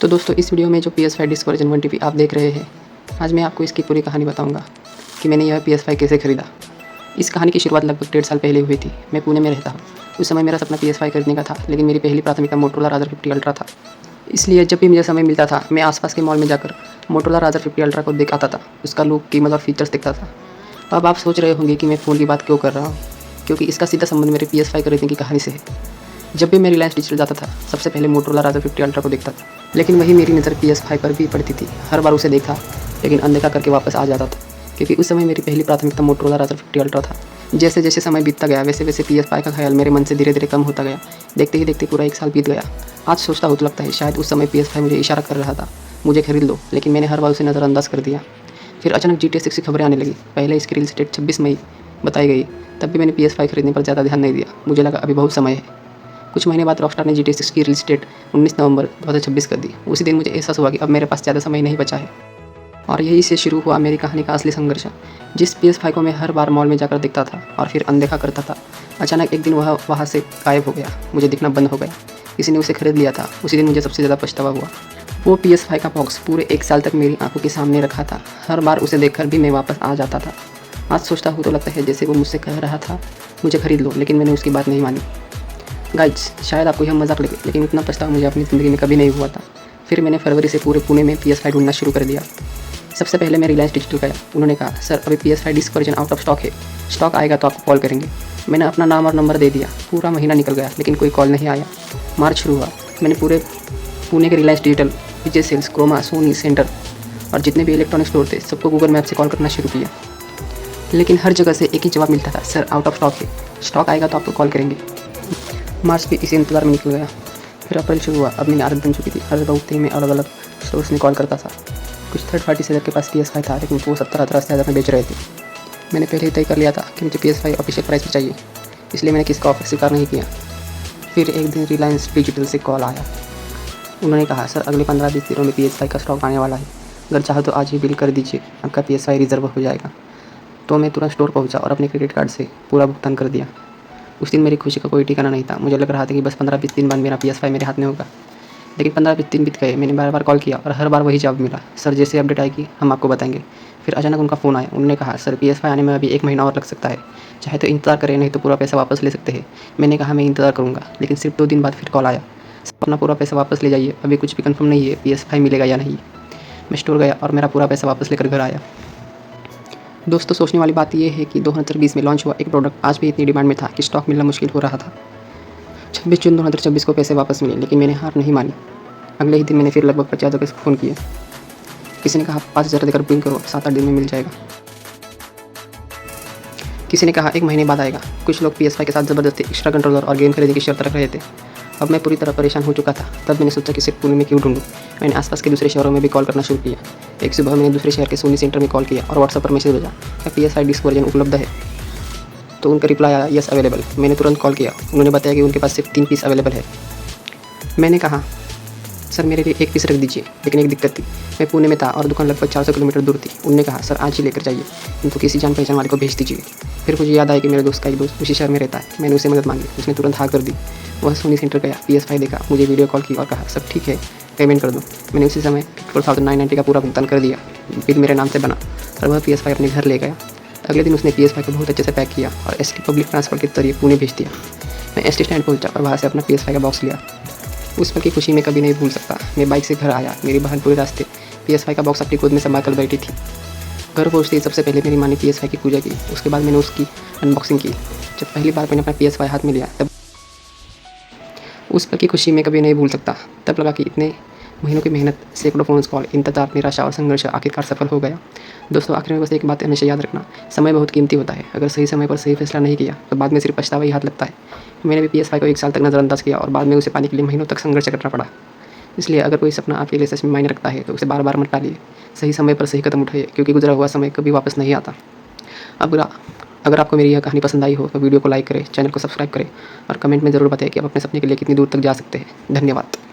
तो दोस्तों इस वीडियो में जो PS5 डिस्क वर्जन 1 TB आप देख रहे हैं, आज मैं आपको इसकी पूरी कहानी बताऊंगा कि मैंने यह PS5 कैसे खरीदा। इस कहानी की शुरुआत लगभग 1.5 साल पहले हुई थी। मैं पुणे में रहता हूँ। उस समय मेरा सपना PS5 खरीदने का था, लेकिन मेरी पहली प्राथमिकता मोटोरोला राज़र 50 अल्ट्रा था। इसलिए जब भी मुझे समय मिलता था, मैं आसपास के मॉल में जाकर मोटोरोला राज़र 50 अल्ट्रा को देख आता था, उसका लुक, कीमत और फीचर्स देखता था। अब आप सोच रहे होंगे कि मैं फ़ोन की बात क्यों कर रहा हूँ, क्योंकि इसका सीधा संबंध मेरे PS5 खरीदने की कहानी से है। जब भी मैं रिलायंस डिजिटल जाता था, सबसे पहले मोटोरोला राज़र 50 अल्ट्रा को देखता था, लेकिन वही मेरी नज़र PS5 पर भी पड़ती थी। हर बार उसे देखा, लेकिन अनदेखा करके वापस आ जाता था, क्योंकि उस समय मेरी पहली प्राथमिकता मोटोरोला राज़र 50 अल्ट्रा था। जैसे जैसे समय बीतता गया, वैसे वैसे PS5 का ख्याल मेरे मन से धीरे धीरे कम होता गया। देखते ही देखते पूरा 1 साल बीत गया। आज सोचता हूँ तो लगता है शायद उस समय PS5 मुझे इशारा कर रहा था, मुझे खरीद लो, लेकिन मैंने हर बार उसे नज़रअंदाज कर दिया। फिर अचानक GTA 6 की खबरें आने लगी। पहले इसकी रिलीज डेट 26 मई बताई गई, तब भी मैंने PS5 खरीदने पर ज़्यादा ध्यान नहीं दिया। मुझे लगा अभी बहुत समय है। कुछ महीने बाद रॉकस्टार ने GTA 6 की रिलीज डेट 19 नवंबर 2026 कर दी। उसी दिन मुझे एहसास हुआ कि अब मेरे पास ज़्यादा समय नहीं बचा है, और यही से शुरू हुआ मेरी कहानी का असली संघर्ष। जिस PS5 को मैं हर बार मॉल में जाकर देखता था और फिर अनदेखा करता था, अचानक एक दिन वह वहाँ से गायब हो गया। मुझे दिखना बंद हो गया। किसी ने उसे खरीद लिया था। उसी दिन मुझे सबसे ज़्यादा पछतावा हुआ। वो PS5 का बॉक्स पूरे 1 साल तक मेरी आंखों के सामने रखा था। हर बार उसे देखकर भी मैं वापस आ जाता था। आज सोचता हूँ तो लगता है जैसे वो मुझसे कह रहा था मुझे खरीद लो, लेकिन मैंने उसकी बात नहीं मानी। गाइज, शायद आपको यह मजाक लगे, लेकिन इतना पछतावा मुझे अपनी ज़िंदगी में कभी नहीं हुआ था। फिर मैंने फरवरी से पूरे पुणे में PS5 ढूंढना शुरू कर दिया। सबसे पहले मैं रिलायंस डिजिटल गया। उन्होंने कहा, सर अभी PS5 disc version out of stock है, स्टॉक आएगा तो आपको कॉल करेंगे। मैंने अपना नाम और नंबर दे दिया। पूरा महीना निकल गया, लेकिन कोई कॉल नहीं आया। मार्च शुरू हुआ। मैंने पूरे पुणे के रिलायंस डिजिटल, विजय सेल्स, क्रोमा, सोनी, सेंटर और जितने भी इलेक्ट्रॉनिक स्टोर थे, सबको गूगल मैप से कॉल करना शुरू किया, लेकिन हर जगह से एक ही जवाब मिलता था, सर आउट ऑफ स्टॉक है, स्टॉक आएगा तो आपको कॉल करेंगे। मार्च भी इसी इंतजार में निकल गया। फिर अप्रैल शुरू हुआ। अब मेरी आदत बन चुकी थी। हर हफ्ते में अलग अलग स्टोर्स में कॉल करता था। कुछ थर्ड पार्टी सेलर के पास PS5 था, लेकिन वो 70-80 से ज़्यादा में बेच रहे थे। मैंने पहले ही तय कर लिया था कि मुझे PS5 ऑफिशियल प्राइस पर चाहिए, इसलिए मैंने किसी का ऑफर स्वीकार नहीं किया। फिर एक दिन रिलायंस डिजिटल से कॉल आया। उन्होंने कहा, सर अगले 15-20 दिनों में PS5 का स्टॉक आने वाला है, अगर चाहो तो आज ही बिल कर दीजिए, आपका PS5 रिजर्व हो जाएगा। तो मैं तुरंत स्टोर पहुंचा और अपने क्रेडिट कार्ड से पूरा भुगतान कर दिया। उस दिन मेरी खुशी का कोई ठिकाना नहीं था। मुझे लग रहा था कि बस 15-20 दिन बाद मेरा PS5 मेरे हाथ में होगा, लेकिन 15-20 दिन बीत गए। मैंने बार बार कॉल किया और हर बार वही जवाब मिला, सर जैसे अपडेट आएगी हम आपको बताएंगे। फिर अचानक उनका फ़ोन आया। उन्होंने कहा, सर PS5 आने में अभी 1 महीना और लग सकता है, चाहे तो इंतज़ार करें, नहीं तो पूरा पैसा वापस ले सकते हैं। मैंने कहा मैं इंतज़ार करूँगा, लेकिन सिर्फ 2 दिन बाद फिर कॉल आया, सर अपना पूरा पैसा वापस ले जाइए, अभी कुछ भी कंफर्म नहीं है PS5 मिलेगा या नहीं। मैं स्टोर गया और मेरा पूरा पैसा वापस लेकर घर आया। दोस्तों सोचने वाली बात यह है कि 2020 में लॉन्च हुआ एक प्रोडक्ट आज भी इतनी डिमांड में था कि स्टॉक मिलना मुश्किल हो रहा था। 26 जून 2026 को पैसे वापस मिले, लेकिन मैंने हार नहीं मानी। अगले ही दिन मैंने फिर लगभग 50 जगह फ़ोन किए। किसी ने कहा 5,000 देकर बुकिंग करो, 7-8 दिन में मिल जाएगा। किसी ने कहा 1 महीने बाद आएगा। कुछ लोग PS5 के साथ ज़बरदस्ती एक्स्ट्रा कंट्रोलर और गेम खरीदने की शर्त रख रहे थे। अब मैं पूरी तरह परेशान हो चुका था। तब मैंने सोचा कि सिर्फ पुणे में क्यों ढूंढूं। मैंने आसपास के दूसरे शहरों में भी कॉल करना शुरू किया। एक सुबह मैंने दूसरे शहर के सोनी सेंटर में कॉल किया और व्हाट्सएप पर मैसेज भेजा, क्या PS5 डिस्क वर्जन उपलब्ध है? तो उनका रिप्लाई आया, यस अवेलेबल। मैंने तुरंत कॉल किया। उन्होंने बताया कि उनके पास सिर्फ 3 पीस अवेलेबल है। मैंने कहा, सर मेरे लिए 1 पीस रख दीजिए, लेकिन एक दिक्कत थी, मैं पुणे में था और दुकान लगभग 400 किलोमीटर दूर थी। उन्होंने कहा, सर आज ही लेकर जाइए, किंतु किसी जान पहचान वाले को भेज दीजिए। फिर मुझे याद आया कि मेरे दोस्त का एक दोस्त उसी शहर में रहता है। मैंने उसे मदद मांगी। उसने तुरंत हाँ कर दी। वह सोनी सेंटर गया, PS5 देखा, मुझे वीडियो कॉल की और कहा, सब ठीक है, पेमेंट कर दो। मैंने उसी समय 4,990 का पूरा भुगतान कर दिया। बिल मेरे नाम से बना और वह PS5 अपने घर ले गया। अगले दिन उसने PS5 को बहुत अच्छे से पैक किया और ST पब्लिक ट्रांसफर के जरिए पुणे भेज दिया। मैं ST स्टैंड पहुंचा और वहाँ से अपना PS5 का बॉक्स लिया। उस पल की खुशी मैं कभी नहीं भूल सकता। मैं बाइक से घर आया। मेरी बहन पूरे रास्ते PS5 का बॉक्स अपनी गोद में संभाल कर बैठी थी। घर पहुँचते ही सबसे पहले मेरी माँ ने PS5 की पूजा की। उसके बाद मैंने उसकी अनबॉक्सिंग की। जब पहली बार मैंने अपना PS5 हाथ में लिया, तब उस पल की खुशी मैं कभी नहीं भूल सकता। तब लगा कि इतने महीनों की मेहनत, सैकड़ों फ़ोन कॉल, इंतजार, निराशा और संघर्ष आखिरकार सफल हो गया। दोस्तों आखिर में बस एक बात हमेशा याद रखना, समय बहुत कीमती होता है। अगर सही समय पर सही फैसला नहीं किया तो बाद में सिर्फ पछतावा ही हाथ लगता है। मैंने भी PS5 को 1 साल तक नज़रअंदाज किया और बाद में उसे पाने के लिए महीनों तक संघर्ष करना पड़ा। इसलिए अगर कोई सपना आपके लिए सच में मायने रखता है तो उसे बार बार मत टालिए। सही समय पर सही कदम उठाइए, क्योंकि गुजरा हुआ समय कभी वापस नहीं आता। अगर आपको मेरी यह कहानी पसंद आई हो तो वीडियो को लाइक करें, चैनल को सब्सक्राइब करें और कमेंट में ज़रूर बताएं कि आप अपने सपने के लिए कितनी दूर तक जा सकते हैं। धन्यवाद।